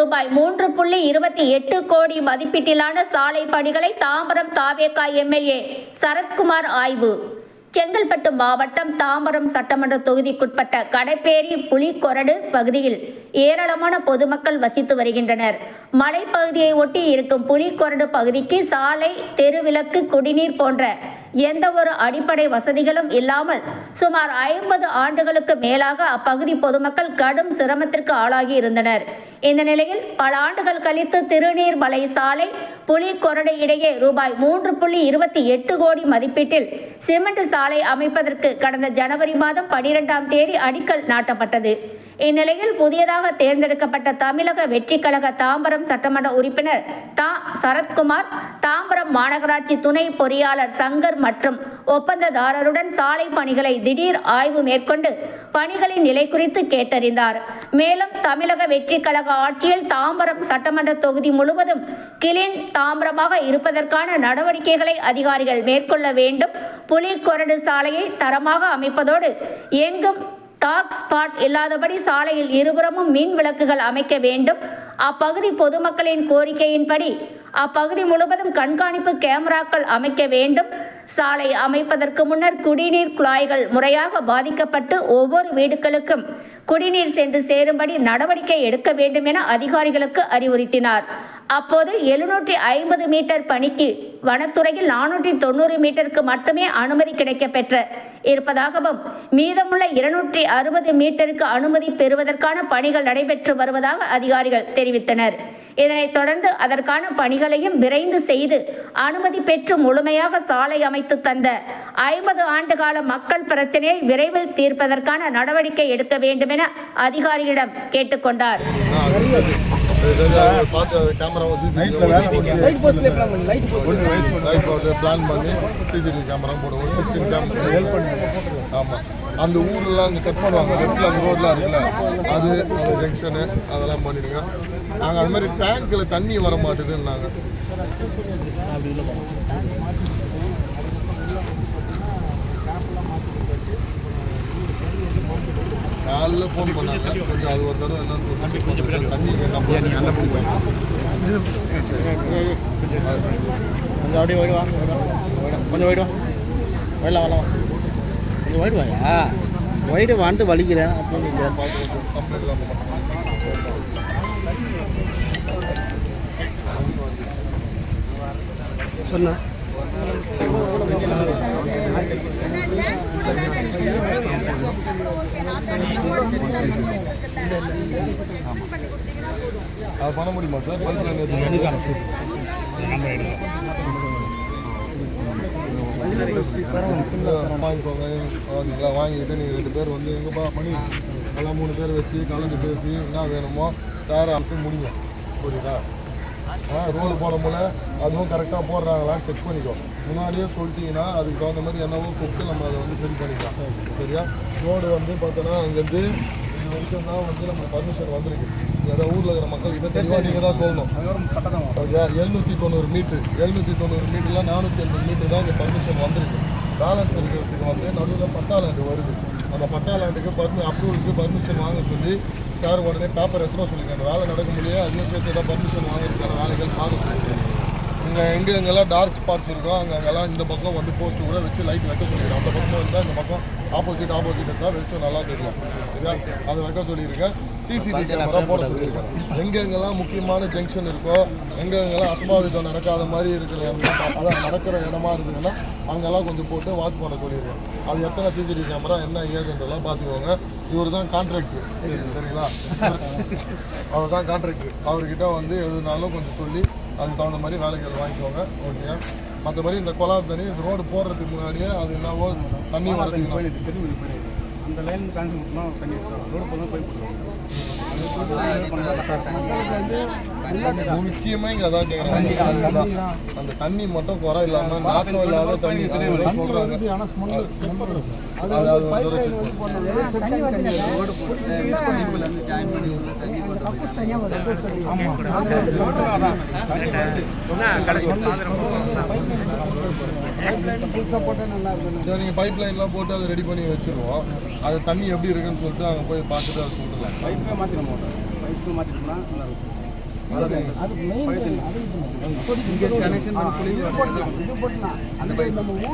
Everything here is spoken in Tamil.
ரூபாய் 3.28 கோடி மதிப்பீட்டிலான சாலை பணிகளை தாம்பரம் தாவேகா எம்எல்ஏ சரத்குமார் ஆய்வு. செங்கல்பட்டு மாவட்டம் தாம்பரம் சட்டமன்ற தொகுதிக்குட்பட்ட கடைப்பேரி புலிக்கொரடு பகுதியில் ஏராளமான பொதுமக்கள் வசித்து வருகின்றனர். மலைப்பகுதியை ஒட்டி இருக்கும் புலிக்கொரடு பகுதிக்கு சாலை, தெருவிளக்கு, குடிநீர் போன்ற எந்த ஒரு அடிப்படை வசதிகளும் இல்லாமல் சுமார் 50 ஆண்டுகளுக்கு மேலாக அப்பகுதி பொதுமக்கள் கடும் சிரமத்திற்கு ஆளாகி இருந்தனர். இந்த நிலையில் பல ஆண்டுகள் கழித்து திருநீர்மலை சாலை புலிக்கொரடு இடையே ரூபாய் 3.28 கோடி மதிப்பீட்டில் சிமெண்ட் சாலை அமைப்பதற்கு கடந்த ஜனவரி மாதம் 12ஆம் தேதி அடிக்கல் நாட்டப்பட்டது. இந்நிலையில் புதியதாக தேர்ந்தெடுக்கப்பட்ட தமிழக வெற்றி கழக தாம்பரம் சட்டமன்ற உறுப்பினர் சரத்குமார், தாம்பரம் மாநகராட்சி துணை பொறியாளர் சங்கர் மற்றும் ஒப்பந்ததாரருடன் சாலை பணிகளை திடீர் ஆய்வு மேற்கொண்டு பணிகளின் நிலை குறித்து கேட்டறிந்தார். மேலும் தமிழக வெற்றி கழக ஆட்சியில் தாம்பரம் சட்டமன்ற தொகுதி முழுவதும் கிளீன் தாம்பரமாக இருப்பதற்கான நடவடிக்கைகளை அதிகாரிகள் மேற்கொள்ள வேண்டும். புலிக்கொரடு சாலையை தரமாக அமைப்பதோடு எங்கும் டார்க் ஸ்பாட் இல்லாதபடி சாலையில் இருபுறமும் மின் விளக்குகள் அமைக்க வேண்டும். அப்பகுதி பொதுமக்களின் கோரிக்கையின்படி அப்பகுதி முழுவதும் கண்காணிப்பு கேமராக்கள் அமைக்க வேண்டும். சாலை அமைப்பதற்கு முன்னர் குடிநீர் குழாய்கள் முறையாக பாதிக்கப்பட்டு ஒவ்வொரு வீடுகளுக்கும் குடிநீர் சென்று சேரும்படி நடவடிக்கை எடுக்க வேண்டும் என அதிகாரிகளுக்கு அறிவுறுத்தினார். அப்போது 750 மீட்டர் பணிக்கு வனத்துறையில் 490 மீட்டருக்கு மட்டுமே அனுமதி கிடைக்கப்பெற்ற இருப்பதாகவும் மீதமுள்ள 260 மீட்டருக்கு அனுமதி பெறுவதற்கான பணிகள் நடைபெற்று வருவதாக அதிகாரிகள் தெரிவித்தனர். இதனைத் தொடர்ந்து அதற்கான பணிகளையும் விரைந்து செய்து அனுமதி பெற்று முழுமையாக சாலை அமைத்து தந்த 50 ஆண்டு கால மக்கள் பிரச்சனையை விரைவில் தீர்ப்பதற்கான நடவடிக்கை எடுக்க வேண்டும் என அதிகாரிகளிடம் கேட்டுக்கொண்டார். அந்த ஊர்லாம் அங்கே கட் பண்ணுவாங்க, லெஃப்டில் அந்த ரோட்லாம் இருக்குல்ல, அது ஜங்ஷனு அதெல்லாம் பண்ணிடுங்க. நாங்கள் அது மாதிரி டேங்க்கில் தண்ணி வர மாட்டுதுன்னாங்க. காலைல ஃபோன் பண்ணாங்க, கொஞ்சம் அது ஒரு தடவை என்னன்னு சொல்லி தண்ணி அந்த கொஞ்சம் அப்படியே போயிடுவா, கொஞ்சம் போயிடுவா, வரலாம் வரலாம், கொஞ்சம் போயிடுவாயா, போயிட்டு வந்துட்டு வலிக்கிறேன் அப்படின்னு கம்ப்ளைண்ட் இல்லாமல் சொன்ன அது பண்ண முடியுமா சார்? வாங்கிக்கோங்க, ஓகேங்களா? வாங்கிக்கிட்டு நீங்கள் 2 பேர் வந்து எங்கேப்பா பண்ணி எல்லாம் 3 பேர் வச்சு கலந்து பேசி என்ன வேணுமோ சார் அப்படி முடியுங்க, புரியுதா? ரோடு போடும்போல அதுவும் கரெக்டாக போடுறாங்களான்னு செக் பண்ணிக்கோ. முன்னாடியே சொல்லிட்டீங்கன்னா அதுக்கு தகுந்த மாதிரி என்னவோ கூப்பிட்டு நம்ம அதை வந்து சரி பண்ணிக்கலாம். சரியா? ரோடு வந்து பார்த்தோன்னா அங்கேருந்து இந்த வருஷம் தான் வந்து நம்ம பர்மிஷன் வந்திருக்கு. ஏதாவது ஊரில் இருக்கிற மக்கள் இதை தெளிவாக நீங்கள் தான் சொல்லணும். ஓகே, 790 மீட்டர் 790 மீட்டரில் 480 மீட்டர் தான் இங்கே பர்மிஷன் வந்திருக்கு. பேலன்ஸ் இருக்கிறதுக்கு வந்து நடுவில் பட்டா லேண்டு வருது. அந்த பட்டா லேண்டுக்கு அப்ரூவலுக்கு பர்மிஷன் வாங்க சொல்லி சார் உடனே பேப்பர் எடுத்துகிட்டு சொல்லியிருக்காங்க. வேலை நடக்க முடியாது, அதையும் சேர்த்து தான் பர்மிஷன் வாங்கியிருக்காங்க. வேலைகள் பார்க்க சொல்லியிருக்காங்க. இங்கே எங்கெங்கெல்லாம் டார்க் ஸ்பாட்ஸ் இருக்கோ அங்கெல்லாம் இந்த பக்கம் வந்து போஸ்ட்டு கூட வச்சு லைட் வைக்க சொல்லியிருக்கேன். அந்த பக்கம் இருந்தால் இந்த பக்கம் ஆப்போசிட் இருந்தால் வெளிச்சம் நல்லா தெரியும். சரியா? அதை வைக்க சொல்லியிருக்கேன். சிசிடிவி கேமரா போட சொல்லியிருக்கேன். எங்கெங்கெல்லாம் முக்கியமான ஜங்ஷன் இருக்கோ, எங்கெங்கெல்லாம் அசம்பாவிதம் நடக்காத மாதிரி இருக்கிற அதான் நடக்கிற இடமா இருந்ததுன்னா அங்கெல்லாம் கொஞ்சம் போட்டு வாட்ச் பண்ண சொல்லியிருக்கேன். அது எத்தனை சிசிடிவி கேமரா என்ன ஏதுன்றதெல்லாம் பார்த்துக்கோங்க. இவர் தான் கான்ட்ராக்டர், சரிங்களா? அவர் தான் கான்ட்ராக்டர். அவர்கிட்ட வந்து எதுனாலும் கொஞ்சம் சொல்லி அதுக்கு தகுந்த மாதிரி வேலைகள் வாங்கிக்கோங்க. ஓகே, மற்றபடி இந்த கொலாப் தண்ணி இந்த ரோடு போடுறதுக்கு முன்னாடியே அது என்னவோ தண்ணி வரதுக்கு அந்த லைன் கான்செப்ட் தண்ணி ரோடு போனால் போய் முக்கியமாக இங்கே அதான் கேட்குறாங்க. அந்த தண்ணி மட்டும் குறை இல்லாமல் நாட்டம் இல்லாத தண்ணி சொல்கிறாங்க. நீங்கள் பைப் லைன்லாம் போட்டு அதை ரெடி பண்ணி வச்சுருவோம். அது தண்ணி எப்படி இருக்குன்னு சொல்லிட்டு அங்கே போய் பார்த்துட்டு அதை சொல்லுங்கள். பைப்பே மாற்றிட மாட்டோம், பைப்பு மாற்றிட்டோம்னா இங்கே கனெக்ஷன் பண்ணி